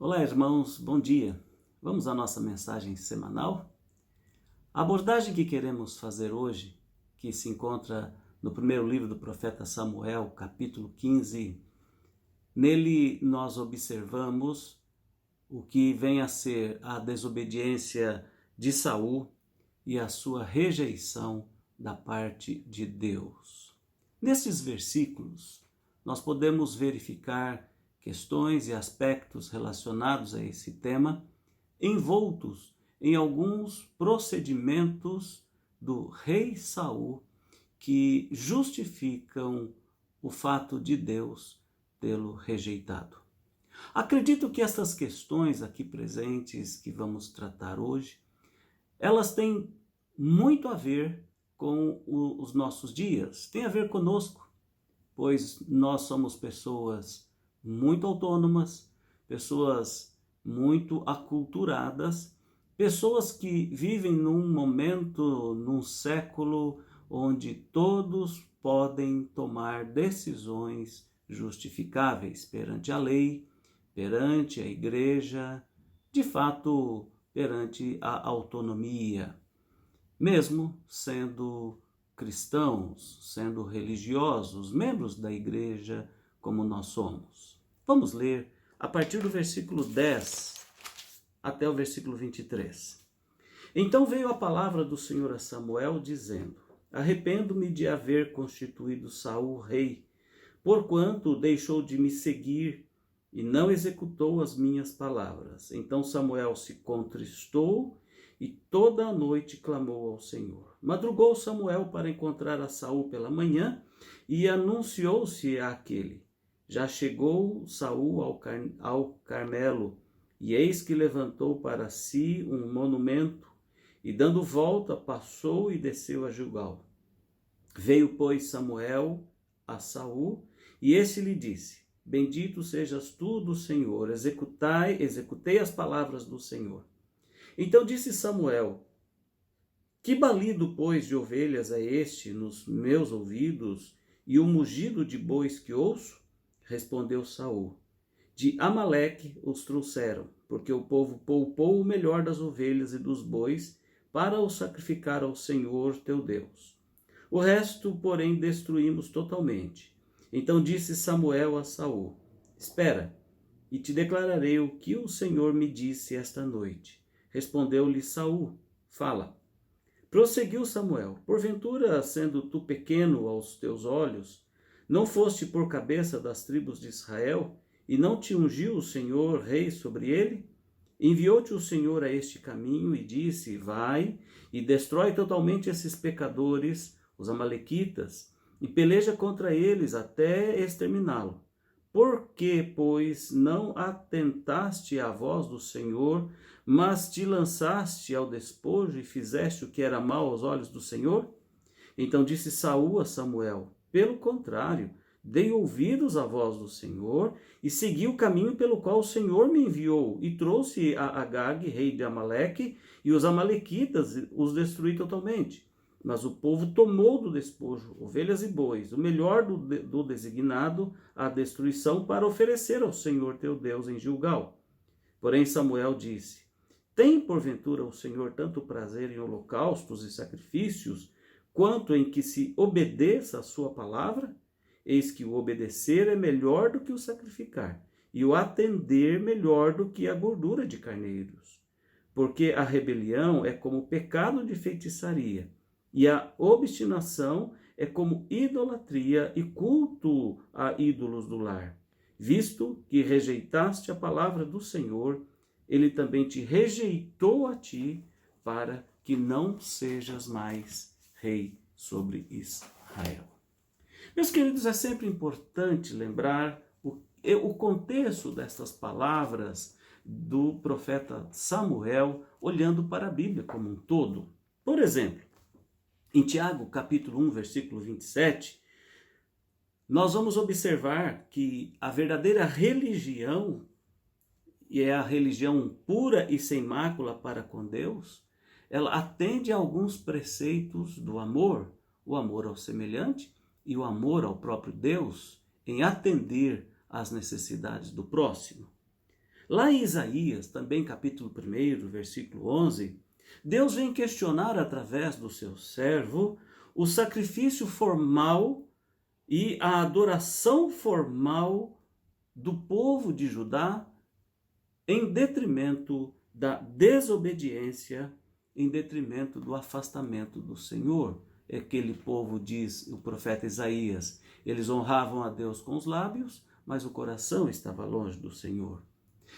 Olá, irmãos, bom dia. Vamos à nossa mensagem semanal? A abordagem que queremos fazer hoje, que se encontra no primeiro livro do profeta Samuel, capítulo 15, nele nós observamos o que vem a ser a desobediência de Saul e a sua rejeição da parte de Deus. Nesses versículos, nós podemos verificar questões e aspectos relacionados a esse tema, envoltos em alguns procedimentos do rei Saul que justificam o fato de Deus tê-lo rejeitado. Acredito que essas questões aqui presentes que vamos tratar hoje, elas têm muito a ver com os nossos dias, tem a ver conosco, pois nós somos pessoas muito autônomas, pessoas muito aculturadas, pessoas que vivem num momento, num século onde todos podem tomar decisões justificáveis perante a lei, perante a igreja, de fato, perante a autonomia, mesmo sendo cristãos, sendo religiosos, membros da igreja como nós somos. Vamos ler a partir do versículo 10 até o versículo 23. Então veio a palavra do Senhor a Samuel, dizendo: Arrependo-me de haver constituído Saul rei, porquanto deixou de me seguir e não executou as minhas palavras. Então Samuel se contristou e toda a noite clamou ao Senhor. Madrugou Samuel para encontrar a Saul pela manhã e anunciou-se àquele: Já chegou Saul ao Carmelo, e eis que levantou para si um monumento, e dando volta passou e desceu a Gilgal. Veio, pois, Samuel a Saul, e este lhe disse: Bendito sejas tu do Senhor, executei as palavras do Senhor. Então disse Samuel: Que balido, pois, de ovelhas é este nos meus ouvidos, e o mugido de bois que ouço? Respondeu Saul: De Amaleque os trouxeram, porque o povo poupou o melhor das ovelhas e dos bois para o sacrificar ao Senhor teu Deus. O resto, porém, destruímos totalmente. Então disse Samuel a Saul: Espera, e te declararei o que o Senhor me disse esta noite. Respondeu-lhe Saul: Fala. Prosseguiu Samuel: Porventura, sendo tu pequeno aos teus olhos, não foste por cabeça das tribos de Israel, e não te ungiu o Senhor rei sobre ele? Enviou-te o Senhor a este caminho e disse: Vai e destrói totalmente esses pecadores, os amalequitas, e peleja contra eles até exterminá-lo. Por que, pois, não atentaste à voz do Senhor, mas te lançaste ao despojo e fizeste o que era mal aos olhos do Senhor? Então disse Saul a Samuel: Pelo contrário, dei ouvidos à voz do Senhor e segui o caminho pelo qual o Senhor me enviou, e trouxe a Agag, rei de Amaleque, e os amalequitas os destruí totalmente. Mas o povo tomou do despojo ovelhas e bois, o melhor do designado à destruição, para oferecer ao Senhor teu Deus em Gilgal. Porém Samuel disse: Tem porventura o Senhor tanto prazer em holocaustos e sacrifícios, quanto em que se obedeça a sua palavra? Eis que o obedecer é melhor do que o sacrificar, e o atender melhor do que a gordura de carneiros. Porque a rebelião é como o pecado de feitiçaria, e a obstinação é como idolatria e culto a ídolos do lar. Visto que rejeitaste a palavra do Senhor, ele também te rejeitou a ti, para que não sejas mais rei sobre Israel. Meus queridos, é sempre importante lembrar o contexto destas palavras do profeta Samuel, olhando para a Bíblia como um todo. Por exemplo, em Tiago, capítulo 1, versículo 27, nós vamos observar que a verdadeira religião, e é a religião pura e sem mácula para com Deus, ela atende a alguns preceitos do amor, o amor ao semelhante e o amor ao próprio Deus, em atender às necessidades do próximo. Lá em Isaías, também capítulo 1, versículo 11, Deus vem questionar através do seu servo o sacrifício formal e a adoração formal do povo de Judá em detrimento da desobediência, em detrimento do afastamento do Senhor. Aquele povo, diz o profeta Isaías, eles honravam a Deus com os lábios, mas o coração estava longe do Senhor.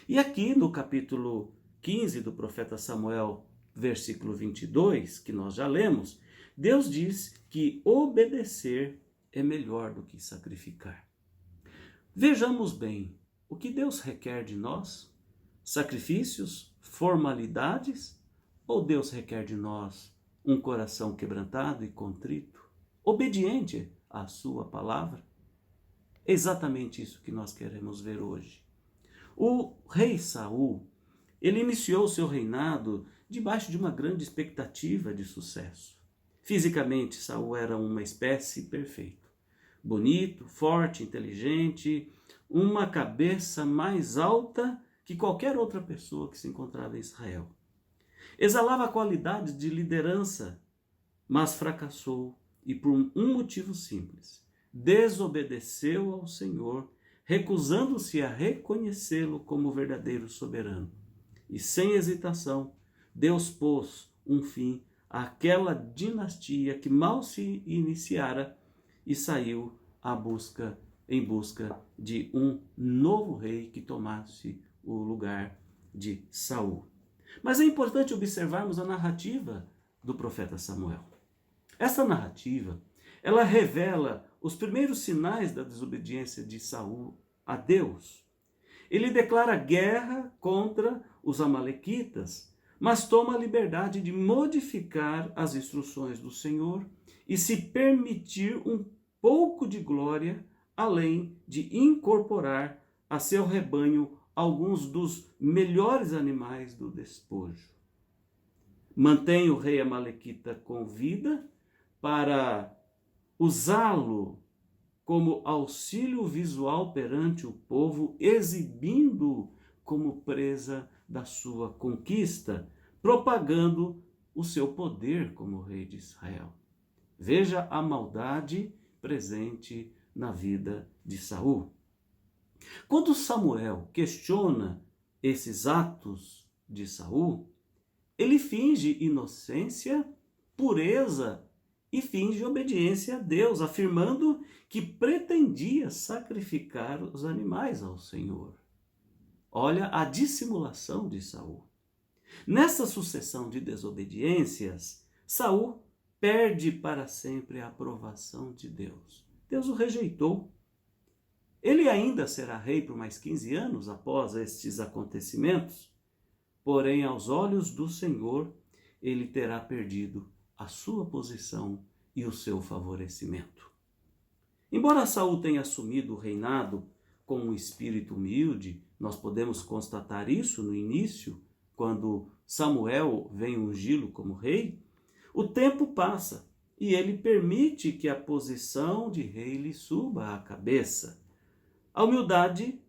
E aqui no capítulo 15 do profeta Samuel, versículo 22, que nós já lemos, Deus diz que obedecer é melhor do que sacrificar. Vejamos bem, o que Deus requer de nós? Sacrifícios? Formalidades? Ou Deus requer de nós um coração quebrantado e contrito, obediente à sua palavra? É exatamente isso que nós queremos ver hoje. O rei Saul, ele iniciou seu reinado debaixo de uma grande expectativa de sucesso. Fisicamente, Saul era uma espécie perfeita. Bonito, forte, inteligente, uma cabeça mais alta que qualquer outra pessoa que se encontrava em Israel. Exalava qualidades de liderança, mas fracassou, e por um motivo simples: desobedeceu ao Senhor, recusando-se a reconhecê-lo como verdadeiro soberano. E sem hesitação, Deus pôs um fim àquela dinastia que mal se iniciara e saiu em busca de um novo rei que tomasse o lugar de Saul. Mas é importante observarmos a narrativa do profeta Samuel. Essa narrativa, ela revela os primeiros sinais da desobediência de Saul a Deus. Ele declara guerra contra os amalequitas, mas toma a liberdade de modificar as instruções do Senhor e se permitir um pouco de glória, além de incorporar a seu rebanho alguns dos melhores animais do despojo. Mantém o rei amalequita com vida para usá-lo como auxílio visual perante o povo, exibindo como presa da sua conquista, propagando o seu poder como rei de Israel. Veja a maldade presente na vida de Saul. Quando Samuel questiona esses atos de Saul, ele finge inocência, pureza e finge obediência a Deus, afirmando que pretendia sacrificar os animais ao Senhor. Olha a dissimulação de Saul. Nessa sucessão de desobediências, Saul perde para sempre a aprovação de Deus. Deus o rejeitou. Ele ainda será rei por mais 15 anos após estes acontecimentos, porém, aos olhos do Senhor, ele terá perdido a sua posição e o seu favorecimento. Embora Saul tenha assumido o reinado com um espírito humilde, nós podemos constatar isso no início, quando Samuel vem ungí-lo como rei, o tempo passa e ele permite que a posição de rei lhe suba à cabeça. A humildade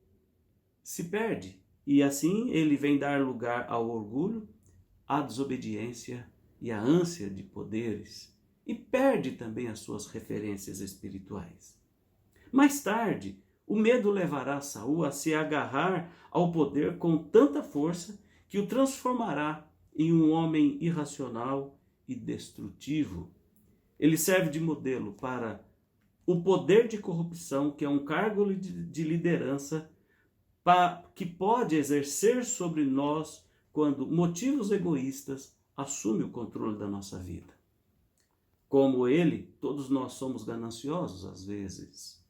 se perde e assim ele vem dar lugar ao orgulho, à desobediência e à ânsia de poderes, e perde também as suas referências espirituais. Mais tarde, o medo levará Saul a se agarrar ao poder com tanta força que o transformará em um homem irracional e destrutivo. Ele serve de modelo para o poder de corrupção, que é um cargo de liderança que pode exercer sobre nós quando motivos egoístas assumem o controle da nossa vida. Como ele, todos nós somos gananciosos às vezes,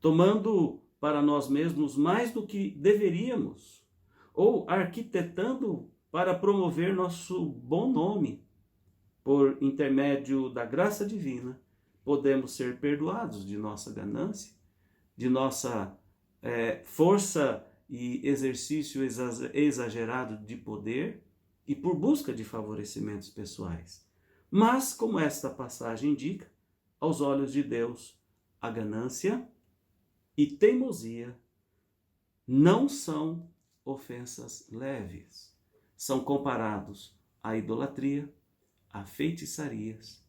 tomando para nós mesmos mais do que deveríamos, ou arquitetando para promover nosso bom nome. Por intermédio da graça divina, podemos ser perdoados de nossa ganância, de nossa força e exercício exagerado de poder e por busca de favorecimentos pessoais. Mas, como esta passagem indica, aos olhos de Deus, a ganância e teimosia não são ofensas leves. São comparados à idolatria, a feitiçarias,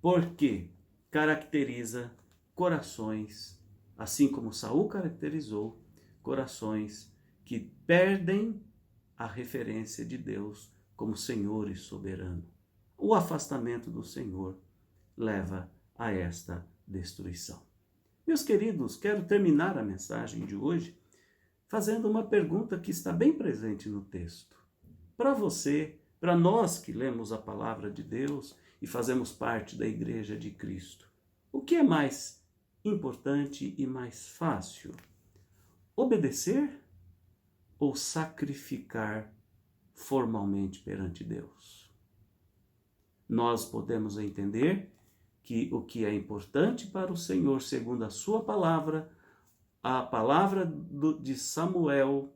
porque caracteriza corações, assim como Saul caracterizou, corações que perdem a referência de Deus como Senhor e soberano. O afastamento do Senhor leva a esta destruição. Meus queridos, quero terminar a mensagem de hoje fazendo uma pergunta que está bem presente no texto. Para você, para nós que lemos a palavra de Deus e fazemos parte da Igreja de Cristo, o que é mais importante e mais fácil? Obedecer ou sacrificar formalmente perante Deus? Nós podemos entender que o que é importante para o Senhor, segundo a sua palavra, a palavra de Samuel,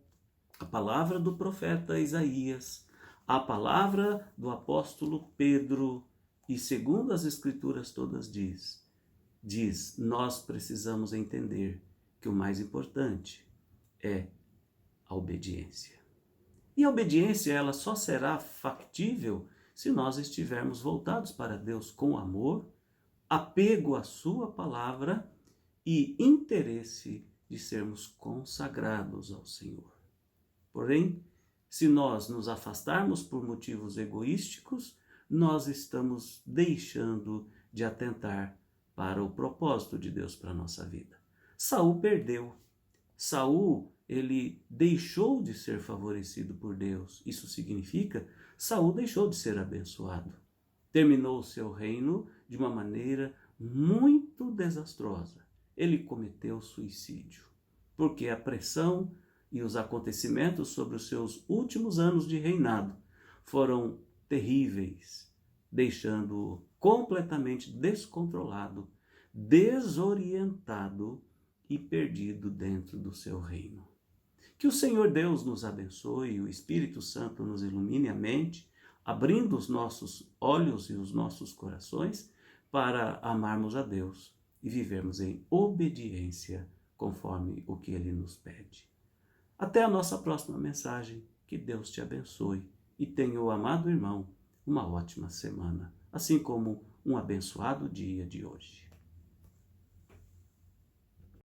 a palavra do profeta Isaías, a palavra do apóstolo Pedro, e segundo as Escrituras todas diz, nós precisamos entender que o mais importante é a obediência. E a obediência, ela só será factível se nós estivermos voltados para Deus com amor, apego à sua palavra e interesse de sermos consagrados ao Senhor. Porém, se nós nos afastarmos por motivos egoísticos, nós estamos deixando de atentar para o propósito de Deus para a nossa vida. Saul perdeu. Saul, ele deixou de ser favorecido por Deus. Isso significa, Saul deixou de ser abençoado. Terminou o seu reino de uma maneira muito desastrosa. Ele cometeu suicídio, porque a pressão e os acontecimentos sobre os seus últimos anos de reinado foram terríveis, deixando-o completamente descontrolado, desorientado e perdido dentro do seu reino. Que o Senhor Deus nos abençoe e o Espírito Santo nos ilumine a mente, abrindo os nossos olhos e os nossos corações para amarmos a Deus e vivermos em obediência conforme o que Ele nos pede. Até a nossa próxima mensagem. Que Deus te abençoe e tenha, o amado irmão, uma ótima semana, assim como um abençoado dia de hoje.